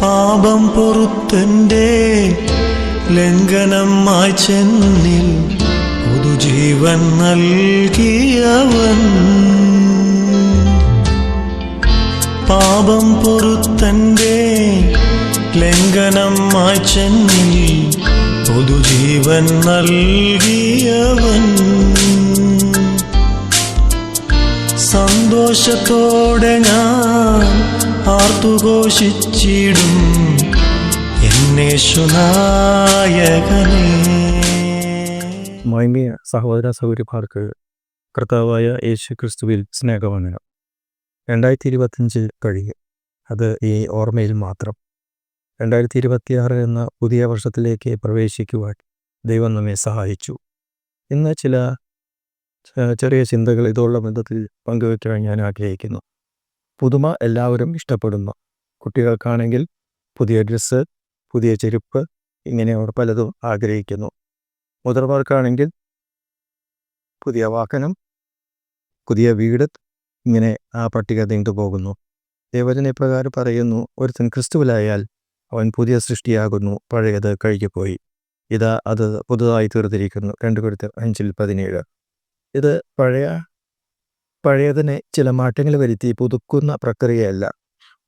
പാപം പൊറുത്തൻ്റെ ലംഘനം മായ്ച്ചെന്നിൽ പുതുജീവൻ നൽകിയവൻ. പാപം പൊറുത്തൻ്റെ ലംഘനം മായ്ച്ചെന്നിൽ പുതുജീവൻ നൽകിയവൻ. സന്തോഷത്തോടെ ഞാൻ ആർത്തുഘോഷിച്ചിടും എന്നേശുനായകനേ. മൈമിയ സഹോദര സൗകര്യമാർക്ക് കർത്താവായ യേശു ക്രിസ്തുവിൽ സ്നേഹവന്ദനം. 2025 കഴിയും. അത് ഈ ഓർമ്മയിൽ മാത്രം. 2026 എന്ന പുതിയ വർഷത്തിലേക്ക് പ്രവേശിക്കുവാൻ ദൈവം നമ്മെ സഹായിച്ചു. ഇന്ന് ചില ചെറിയ ചിന്തകൾ ഇതുള്ള ബന്ധത്തിൽ പങ്കുവയ്ക്കാൻ ഞാൻ ആഗ്രഹിക്കുന്നു. പുതുമ എല്ലാവരും ഇഷ്ടപ്പെടുന്നു. കുട്ടികൾക്കാണെങ്കിൽ പുതിയ ഡ്രസ്സ്, പുതിയ ചെരുപ്പ്, ഇങ്ങനെ അവർ പലതും ആഗ്രഹിക്കുന്നു. മുതിർന്നവർക്കാണെങ്കിൽ പുതിയ വാഹനം, പുതിയ വീട്, ഇങ്ങനെ ആ പട്ടിക നീണ്ടുപോകുന്നു. ദൈവവചനം ഇപ്രകാരം പറയുന്നു, ഒരുത്തൻ ക്രിസ്തുവിലായാൽ അവൻ പുതിയ സൃഷ്ടിയാകുന്നു, പഴയത് കഴിഞ്ഞുപോയി, ഇതാ അത് പുതുതായി തീർത്തിരിക്കുന്നു. 2 Corinthians 5:17. ഇത് പഴയതിനെ ചില മാറ്റങ്ങൾ വരുത്തി പുതുക്കുന്ന പ്രക്രിയയല്ല.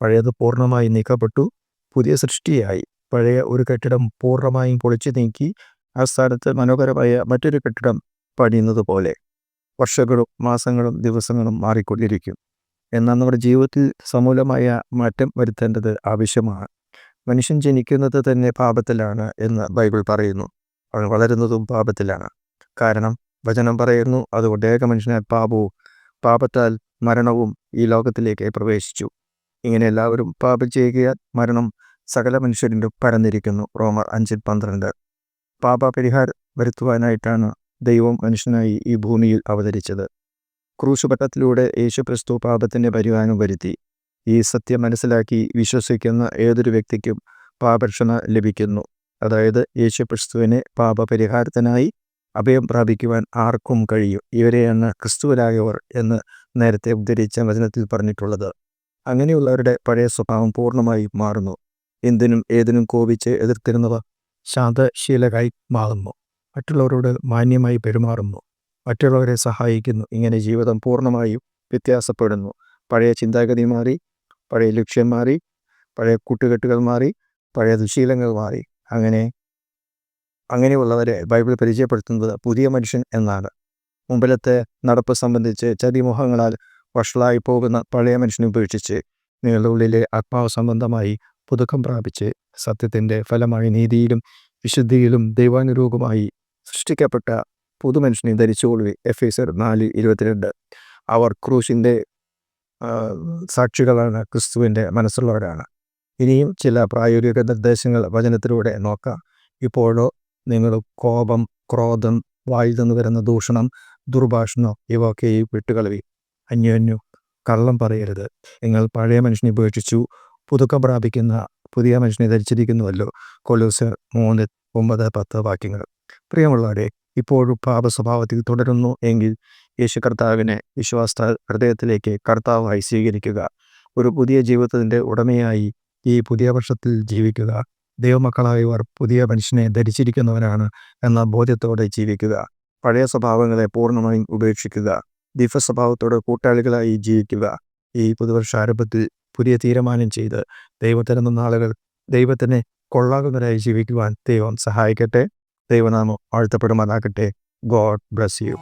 പഴയത് പൂർണ്ണമായി നീക്കപ്പെട്ടു, പുതിയ സൃഷ്ടിയായി. പഴയ ഒരു കെട്ടിടം പൂർണ്ണമായും പൊളിച്ചു നീക്കി ആ സ്ഥാനത്ത് മനോഹരമായ മറ്റൊരു കെട്ടിടം പണിയുന്നത് പോലെ വർഷങ്ങളും മാസങ്ങളും ദിവസങ്ങളും മാറിക്കൊണ്ടിരിക്കും. എന്നാൽ നമ്മുടെ ജീവിതത്തിൽ സമൂലമായ മാറ്റം വരുത്തേണ്ടത് ആവശ്യമാണ്. മനുഷ്യൻ ജനിക്കുന്നത് തന്നെ പാപത്തിലാണ് എന്ന് ബൈബിൾ പറയുന്നു. അവൻ വളരുന്നതും പാപത്തിലാണ്. കാരണം വചനം പറയുന്നു, അതുകൊണ്ട് ഏക മനുഷ്യനാൽ പാപത്താൽ മരണവും ഈ ലോകത്തിലേക്ക് പ്രവേശിച്ചു. ഇങ്ങനെ എല്ലാവരും പാപം ചെയ്യുകയാൽ മരണം സകല മനുഷ്യരിലും പരന്നിരിക്കുന്നു. റോമർ 5:12. പാപപരിഹാരം വരുത്തുവാനായിട്ടാണ് ദൈവം മനുഷ്യനായി ഈ ഭൂമിയിൽ അവതരിച്ചത്. ക്രൂശുപട്ടത്തിലൂടെ യേശുക്രിസ്തു പാപത്തിൻ്റെ പരിഹാരം വരുത്തി. ഈ സത്യം മനസ്സിലാക്കി വിശ്വസിക്കുന്ന ഏതൊരു വ്യക്തിക്കും പാപക്ഷമ ലഭിക്കുന്നു. അതായത് യേശുക്രിസ്തുവിനെ പാപപരിഹാരത്തിനായി അഭയം പ്രാപിക്കുവാൻ ആർക്കും കഴിയും. ഇവരെയാണ് ക്രിസ്തുവിലായവർ എന്ന് നേരത്തെ ഉദ്ധരിച്ച വചനത്തിൽ പറഞ്ഞിട്ടുള്ളത്. അങ്ങനെയുള്ളവരുടെ പഴയ സ്വഭാവം പൂർണ്ണമായി മാറുന്നു. എന്തിനും ഏതിനും കോപിച്ച് എതിർത്തിരുന്നവർ ശാന്തശീലരായി മാറുന്നു. മറ്റുള്ളവരോട് മാന്യമായി പെരുമാറുന്നു. മറ്റുള്ളവരെ സഹായിക്കുന്നു. ഇങ്ങനെ ജീവിതം പൂർണ്ണമായും വ്യത്യാസപ്പെടുന്നു. പഴയ ചിന്താഗതി മാറി, പഴയ ലക്ഷ്യം മാറി, പഴയ കൂട്ടുകെട്ടുകൾ മാറി, പഴയ ദുശീലങ്ങൾ മാറി. അങ്ങനെയുള്ളവരെ ബൈബിൾ പരിചയപ്പെടുത്തുന്നത് പുതിയ മനുഷ്യൻ എന്നാണ്. മുമ്പിലത്തെ നടപ്പ് സംബന്ധിച്ച് ചതിമുഖങ്ങളാൽ വഷളായി പോകുന്ന പഴയ മനുഷ്യനെ ഉപേക്ഷിച്ച് നിങ്ങളുടെ ഉള്ളിലെ ആത്മാവ് സംബന്ധമായി പുതുക്കം പ്രാപിച്ച് സത്യത്തിൻ്റെ ഫലമായി നീതിയിലും വിശുദ്ധിയിലും ദൈവാനുരൂപമായി സൃഷ്ടിക്കപ്പെട്ട പുതുമനുഷ്യനെ ധരിച്ചുകൊള്ളുക. എഫേസ്യർ 4:22. അവർ ക്രൂശിൻ്റെ സാക്ഷികളാണ്, ക്രിസ്തുവിൻ്റെ മനസ്സുള്ളവരാണ്. ഇനിയും ചില പ്രായോഗിക നിർദ്ദേശങ്ങൾ വചനത്തിലൂടെ നോക്കാം. ഇപ്പോഴോ നിങ്ങൾ കോപം, ക്രോധം, വായിൽ നിന്ന് വരുന്ന ദൂഷണം, ദുർഭാഷണം ഇവയൊക്കെ വിട്ടുകളവി. അന്യോന്യം കള്ളം പറയരുത്. നിങ്ങൾ പഴയ മനുഷ്യനെ ഉപേക്ഷിച്ചു പുതുക്കം പ്രാപിക്കുന്ന പുതിയ മനുഷ്യനെ ധരിച്ചിരിക്കുന്നുവല്ലോ. കൊലോസ്യർ 3:9-10 വാക്യങ്ങൾ. പ്രിയമുള്ളവരെ, ഇപ്പോഴും പാപ സ്വഭാവത്തിൽ തുടരുന്നു എങ്കിൽ യേശു കർത്താവിനെ വിശ്വാസത്താൽ ഹൃദയത്തിലേക്ക് കർത്താവായി സ്വീകരിക്കുക. ഒരു പുതിയ ജീവിതത്തിൻ്റെ ഉടമയായി ഈ പുതിയ വർഷത്തിൽ ജീവിക്കുക. ദൈവമക്കളായവർ പുതിയ മനുഷ്യനെ ധരിച്ചിരിക്കുന്നവരാണ് എന്ന ബോധ്യത്തോടെ ജീവിക്കുക. പഴയ സ്വഭാവങ്ങളെ പൂർണ്ണമായും ഉപേക്ഷിക്കുക. ദിവ്യസ്വഭാവത്തോടെ കൂട്ടാളികളായി ജീവിക്കുക. ഈ പുതുവർഷാരംഭത്തിൽ പുതിയ തീരുമാനം ചെയ്ത് ദൈവത്തിൻ്റെ നാളുകൾ ദൈവത്തിനെ കൊള്ളാകുന്നവരായി ജീവിക്കുവാൻ ദൈവം സഹായിക്കട്ടെ. ദൈവനാമം വാഴ്ത്തപ്പെടുമാറാകട്ടെ. God bless you.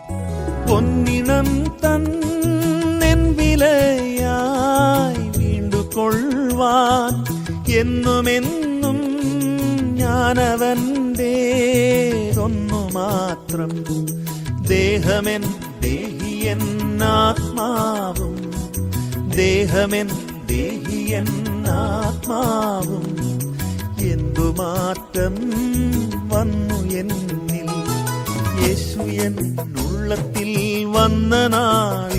പൊന്നിനം തന്നെൻ വിലയായി വീണ്ടുകൊള്ളുവാൻ എന്നുമെന്നും ഞാനവൻ്റേതൊന്നു മാത്രം. ദേഹമെൻ ദേഹിയെന്നാത്മാവും, ദേഹമെൻ ദേഹിയെന്നാത്മാവും എന്തുമാറ്റം വന്നു എന്നിൽ. യേശു എന്നുള്ളത്തിൽ വന്ന നാൾ